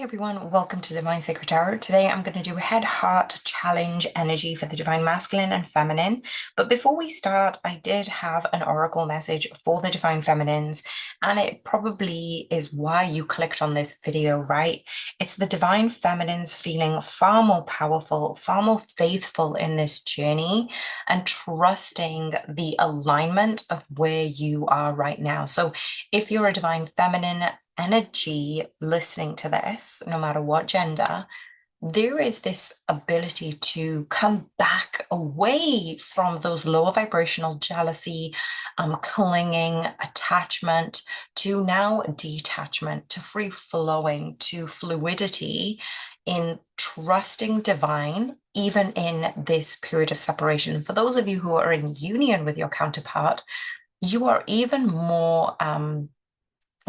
everyone, welcome to Divine Sacred Tarot. Today I'm going to do a head heart challenge energy for the divine masculine and feminine. But before we start, I did have an oracle message for the divine feminines, and it probably is why you clicked on this video, right? It's the divine feminines feeling far more powerful, far more faithful in this journey, and trusting the alignment of where you are right now. So if you're a divine feminine energy listening to this, no matter what gender, there is this ability to come back away from those lower vibrational jealousy, clinging, attachment, to now detachment, to free flowing, to fluidity in trusting divine, even in this period of separation. For those of you who are in union with your counterpart, you are even more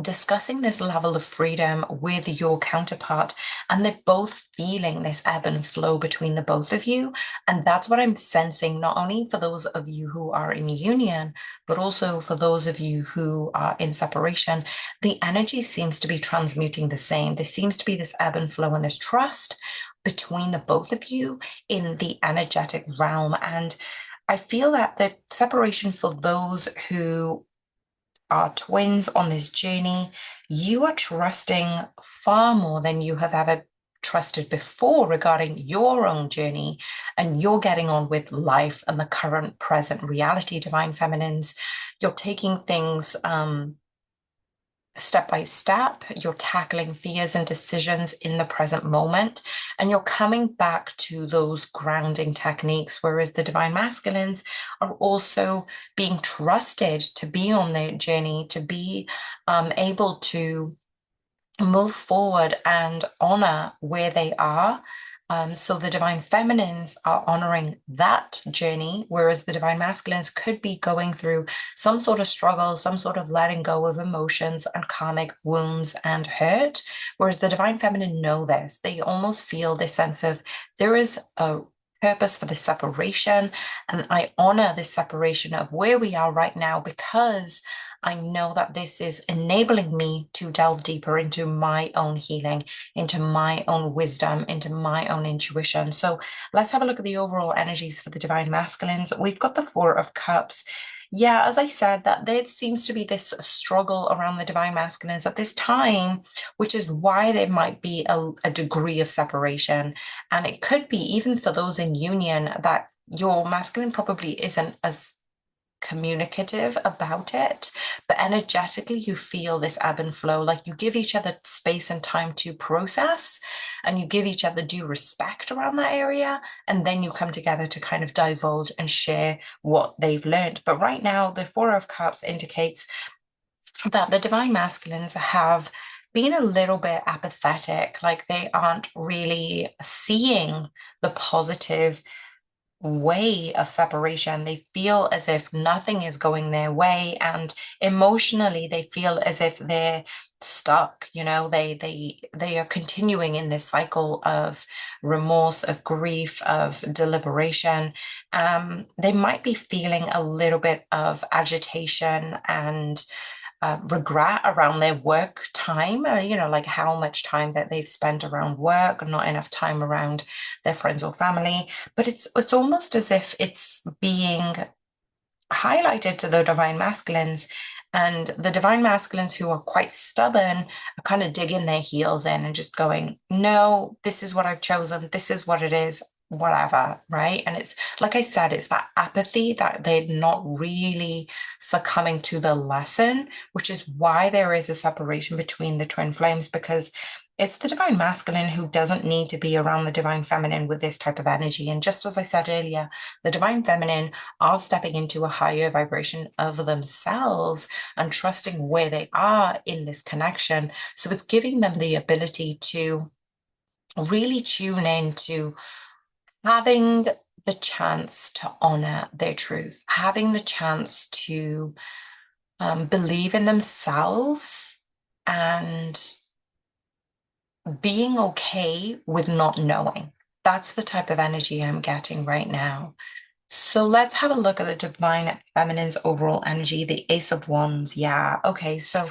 discussing this level of freedom with your counterpart, and they're both feeling this ebb and flow between the both of you. And that's what I'm sensing, not only for those of you who are in union, but also for those of you who are in separation. The energy seems to be transmuting the same. There seems to be this ebb and flow and this trust between the both of you in the energetic realm. And I feel that the separation for those who are twins on this journey, you are trusting far more than you have ever trusted before regarding your own journey, and you're getting on with life and the current present reality, divine feminines. You're taking things step by step, you're tackling fears and decisions in the present moment, and you're coming back to those grounding techniques, whereas the divine masculines are also being trusted to be on their journey, to be able to move forward and honor where they are. So the divine feminines are honoring that journey, whereas the divine masculines could be going through some sort of struggle, some sort of letting go of emotions and karmic wounds and hurt. Whereas the divine feminine know this. They almost feel this sense of there is a purpose for this separation, and I honor this separation of where we are right now, because I know that this is enabling me to delve deeper into my own healing, into my own wisdom, into my own intuition. So let's have a look at the overall energies for the divine masculines. We've got the Four of Cups. Yeah, as I said, that there seems to be this struggle around the divine masculines at this time, which is why there might be a degree of separation. And it could be even for those in union that your masculine probably isn't as communicative about it, but energetically you feel this ebb and flow. Like you give each other space and time to process, and you give each other due respect around that area, and then you come together to kind of divulge and share what they've learned. But right now the Four of Cups indicates that the divine masculines have been a little bit apathetic, like they aren't really seeing the positive way of separation. They feel as if nothing is going their way, and emotionally they feel as if they're stuck. They are continuing in this cycle of remorse, of grief, of deliberation. They might be feeling a little bit of agitation and regret around their work time, like how much time that they've spent around work, not enough time around their friends or family. But it's almost as if it's being highlighted to the divine masculines, and the divine masculines who are quite stubborn are kind of digging their heels in and just going, no, this is what I've chosen, this is what it is, whatever, right? And it's like I said, it's that apathy that they're not really succumbing to the lesson, which is why there is a separation between the twin flames, because it's the divine masculine who doesn't need to be around the divine feminine with this type of energy. And just as I said earlier, the divine feminine are stepping into a higher vibration of themselves and trusting where they are in this connection. So it's giving them the ability to really tune in to having the chance to honor their truth, having the chance to believe in themselves, and being okay with not knowing. That's the type of energy I'm getting right now. So let's have a look at the divine feminine's overall energy, the Ace of Wands. Yeah, okay, so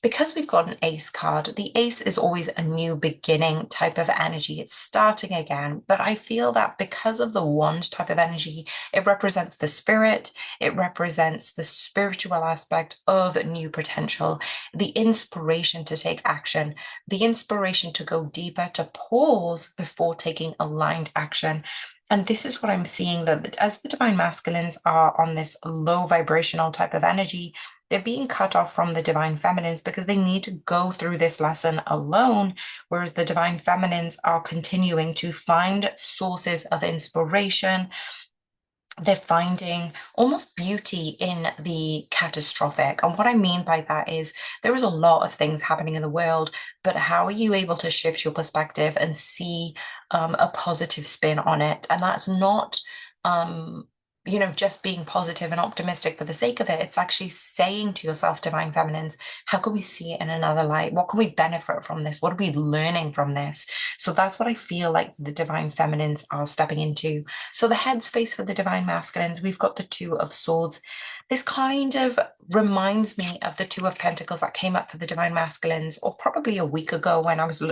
because we've got an ace card, the ace is always a new beginning type of energy. It's starting again. But I feel that because of the wand type of energy, it represents the spirit, it represents the spiritual aspect of new potential, the inspiration to take action, the inspiration to go deeper, to pause before taking aligned action. And this is what I'm seeing, that as the divine masculines are on this low vibrational type of energy, they're being cut off from the divine feminines because they need to go through this lesson alone, whereas the divine feminines are continuing to find sources of inspiration. They're finding almost beauty in the catastrophic. And what I mean by that is there is a lot of things happening in the world, but how are you able to shift your perspective and see a positive spin on it? And that's not just being positive and optimistic for the sake of it. It's actually saying to yourself, divine feminines, how can we see it in another light? What can we benefit from this? What are we learning from this? So that's what I feel like the divine feminines are stepping into. So the headspace for the divine masculines, we've got the Two of Swords. This kind of reminds me of the Two of Pentacles that came up for the divine masculines, or probably a week ago when I was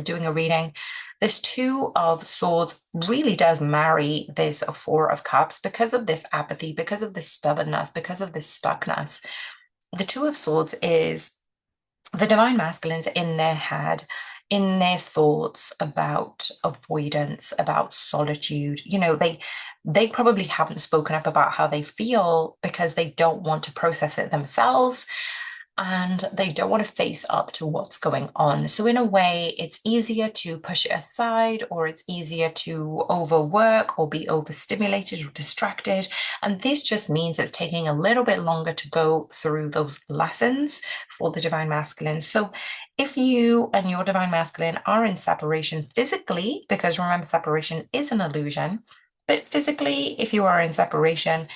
doing a reading. This Two of Swords really does marry this Four of Cups because of this apathy, because of this stubbornness, because of this stuckness. The Two of Swords is the divine masculines in their head, in their thoughts about avoidance, about solitude. They probably haven't spoken up about how they feel because they don't want to process it themselves, and they don't want to face up to what's going on. So in a way, it's easier to push it aside, or it's easier to overwork or be overstimulated or distracted. And this just means it's taking a little bit longer to go through those lessons for the divine masculine. So if you and your divine masculine are in separation physically, because remember, separation is an illusion, but physically, if you are in separation,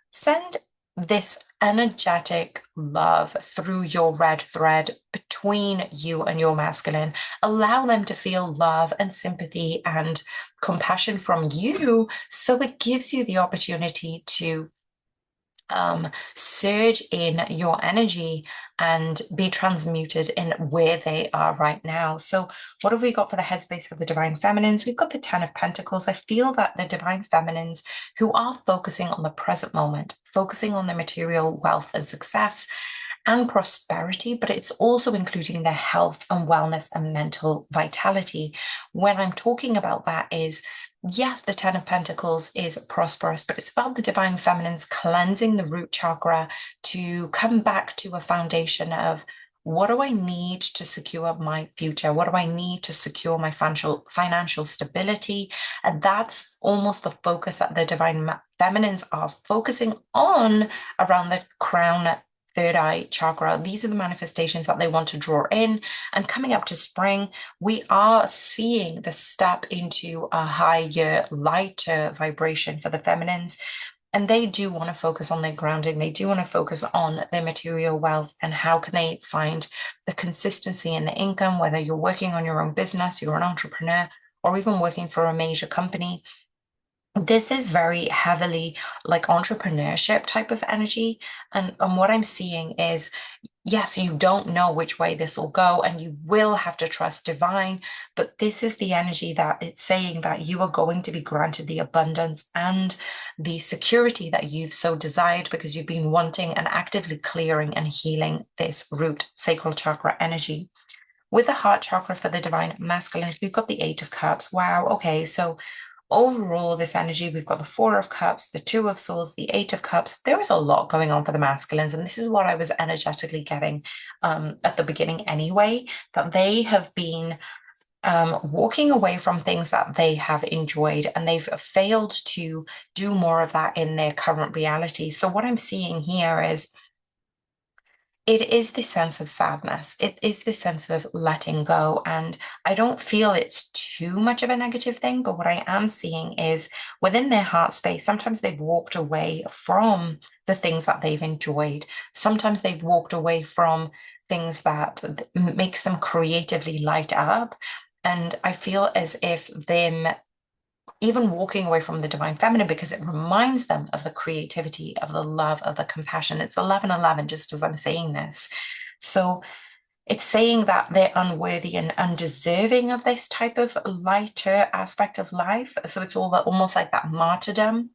send this energetic love through your red thread between you and your masculine. Allow them to feel love and sympathy and compassion from you, so it gives you the opportunity to surge in your energy and be transmuted in where they are right now. So what have we got for the headspace for the divine feminines? We've got the Ten of Pentacles. I feel that the divine feminines who are focusing on the present moment, focusing on their material wealth and success and prosperity, but it's also including their health and wellness and mental vitality. When I'm talking about that is, yes, the Ten of Pentacles is prosperous, but it's about the divine feminines cleansing the root chakra to come back to a foundation of, what do I need to secure my future? What do I need to secure my financial stability? And that's almost the focus that the divine feminines are focusing on around the crown third eye chakra. These are the manifestations that they want to draw in. And coming up to spring, we are seeing the step into a higher, lighter vibration for the feminines. And they do want to focus on their grounding. They do want to focus on their material wealth and how can they find the consistency in the income, whether you're working on your own business, you're an entrepreneur, or even working for a major company. This is very heavily like entrepreneurship type of energy. And what I'm seeing is, yes, you don't know which way this will go, and you will have to trust divine, but this is the energy that it's saying that you are going to be granted the abundance and the security that you've so desired, because you've been wanting and actively clearing and healing this root sacral chakra energy. With the heart chakra for the divine masculine, we've got the Eight of Cups. Wow, okay, so overall, this energy, we've got the Four of Cups, the Two of Swords, the Eight of Cups. There is a lot going on for the masculines, and this is what I was energetically getting at the beginning anyway, that they have been walking away from things that they have enjoyed, and they've failed to do more of that in their current reality. So what I'm seeing here is, it is this sense of sadness. It is this sense of letting go. And I don't feel it's too much of a negative thing, but what I am seeing is within their heart space, sometimes they've walked away from the things that they've enjoyed. Sometimes they've walked away from things that makes them creatively light up. And I feel as if them even walking away from the divine feminine, because it reminds them of the creativity, of the love, of the compassion. It's 11:11, just as I'm saying this. So It's saying that they're unworthy and undeserving of this type of lighter aspect of life. So it's all that almost like that martyrdom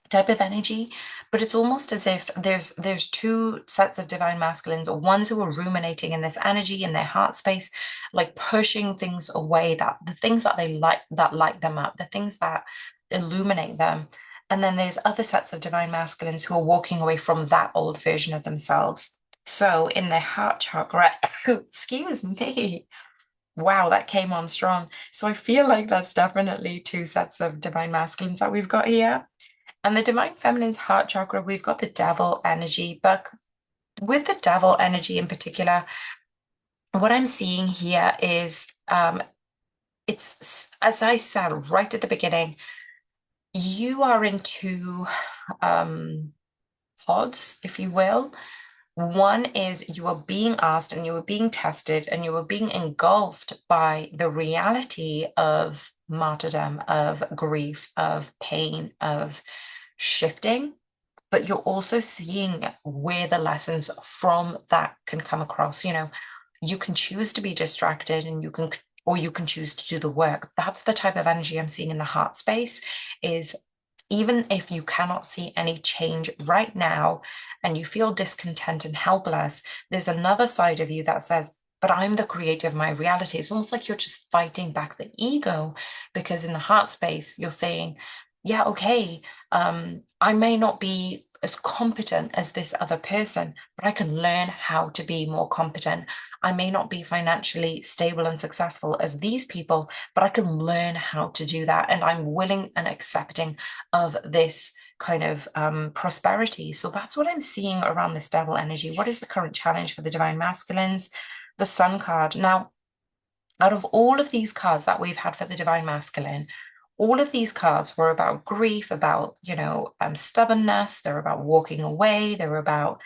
type of energy, but it's almost as if there's two sets of divine masculines, ones who are ruminating in this energy in their heart space, like pushing things away, that the things that they like, that light them up, the things that illuminate them. And then there's other sets of divine masculines who are walking away from that old version of themselves. So in their heart chakra, excuse me, wow, that came on strong. So I feel like that's definitely two sets of divine masculines that we've got here. And the divine feminine's heart chakra, we've got the devil energy. But with the devil energy in particular, what I'm seeing here is it's, as I said right at the beginning, you are in two pods, if you will. One is you are being asked and you are being tested and you are being engulfed by the reality of martyrdom, of grief, of pain, of shifting, but you're also seeing where the lessons from that can come across. You can choose to be distracted and or you can choose to do the work. That's the type of energy I'm seeing in the heart space, is even if you cannot see any change right now and you feel discontent and helpless, there's another side of you that says, but I'm the creator of my reality. It's almost like you're just fighting back the ego, because in the heart space, you're saying, yeah, okay, I may not be as competent as this other person, but I can learn how to be more competent. I may not be financially stable and successful as these people, but I can learn how to do that. And I'm willing and accepting of this kind of prosperity. So that's what I'm seeing around this devil energy. What is the current challenge for the divine masculines? The sun card. Now, out of all of these cards that we've had for the divine masculine, all of these cards were about grief, about, stubbornness. They're about walking away. They're about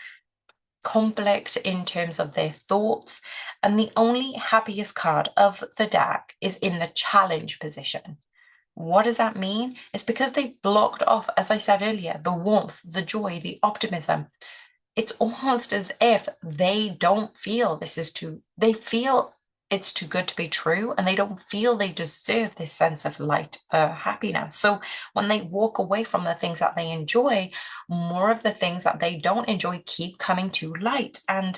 conflict in terms of their thoughts. And the only happiest card of the deck is in the challenge position. What does that mean? It's because they blocked off, as I said earlier, the warmth, the joy, the optimism. It's almost as if they don't feel they feel it's too good to be true, and they don't feel they deserve this sense of light, happiness. So when they walk away from the things that they enjoy, more of the things that they don't enjoy keep coming to light. And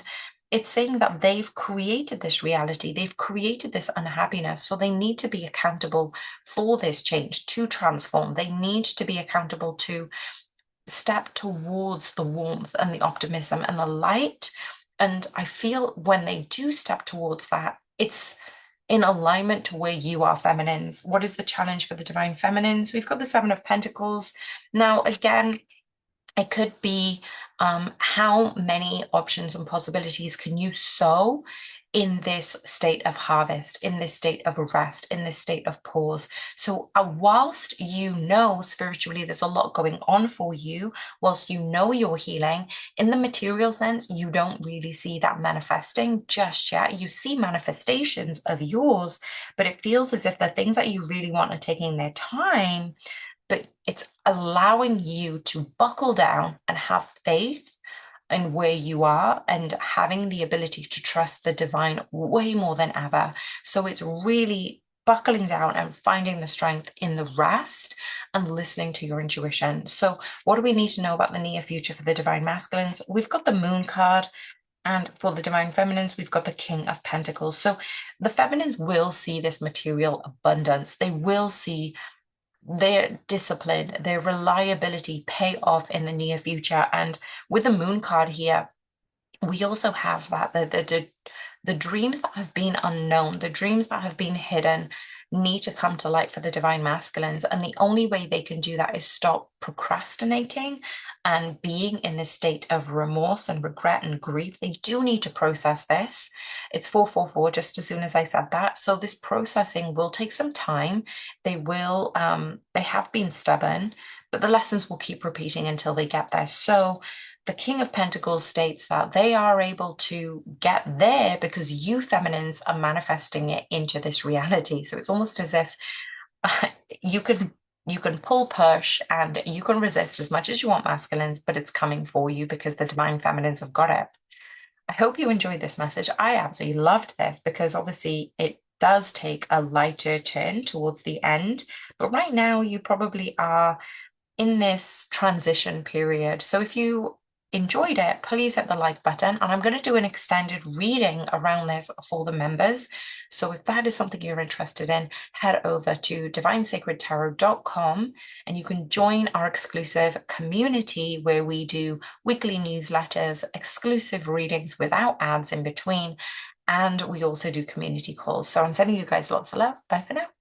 it's saying that they've created this reality, they've created this unhappiness. So they need to be accountable for this change to transform. They need to be accountable to step towards the warmth and the optimism and the light. And I feel when they do step towards that, it's in alignment to where you are, feminines. What is the challenge for the divine feminines? We've got the Seven of Pentacles. Now, again, it could be how many options and possibilities can you sow in this state of harvest, in this state of rest, in this state of pause. So whilst you know spiritually there's a lot going on for you, whilst you know you're healing, in the material sense, you don't really see that manifesting just yet. You see manifestations of yours, but it feels as if the things that you really want are taking their time, but it's allowing you to buckle down and have faith in where you are and having the ability to trust the divine way more than ever. So it's really buckling down and finding the strength in the rest and listening to your intuition. So what do we need to know about the near future for the divine masculines? We've got the moon card. And for the divine feminines, we've got the King of Pentacles. So the feminines will see this material abundance. They will see their discipline, their reliability pay off in the near future. And with the moon card here, we also have that the dreams that have been unknown, the dreams that have been hidden, need to come to light for the divine masculines. And the only way they can do that is stop procrastinating and being in this state of remorse and regret and grief. They do need to process this. It's 444 just as soon as I said that. So this processing will take some time. They have been stubborn, but the lessons will keep repeating until they get there. So the King of Pentacles states that they are able to get there because you feminines are manifesting it into this reality. So it's almost as if you can pull, push, and you can resist as much as you want, masculines, but it's coming for you because the divine feminines have got it. I hope you enjoyed this message. I absolutely loved this because obviously it does take a lighter turn towards the end, but right now you probably are in this transition period. So if you enjoyed it, please hit the like button. And I'm going to do an extended reading around this for the members. So if that is something you're interested in, head over to divinesacredtarot.com and you can join our exclusive community where we do weekly newsletters, exclusive readings without ads in between. And we also do community calls. So I'm sending you guys lots of love. Bye for now.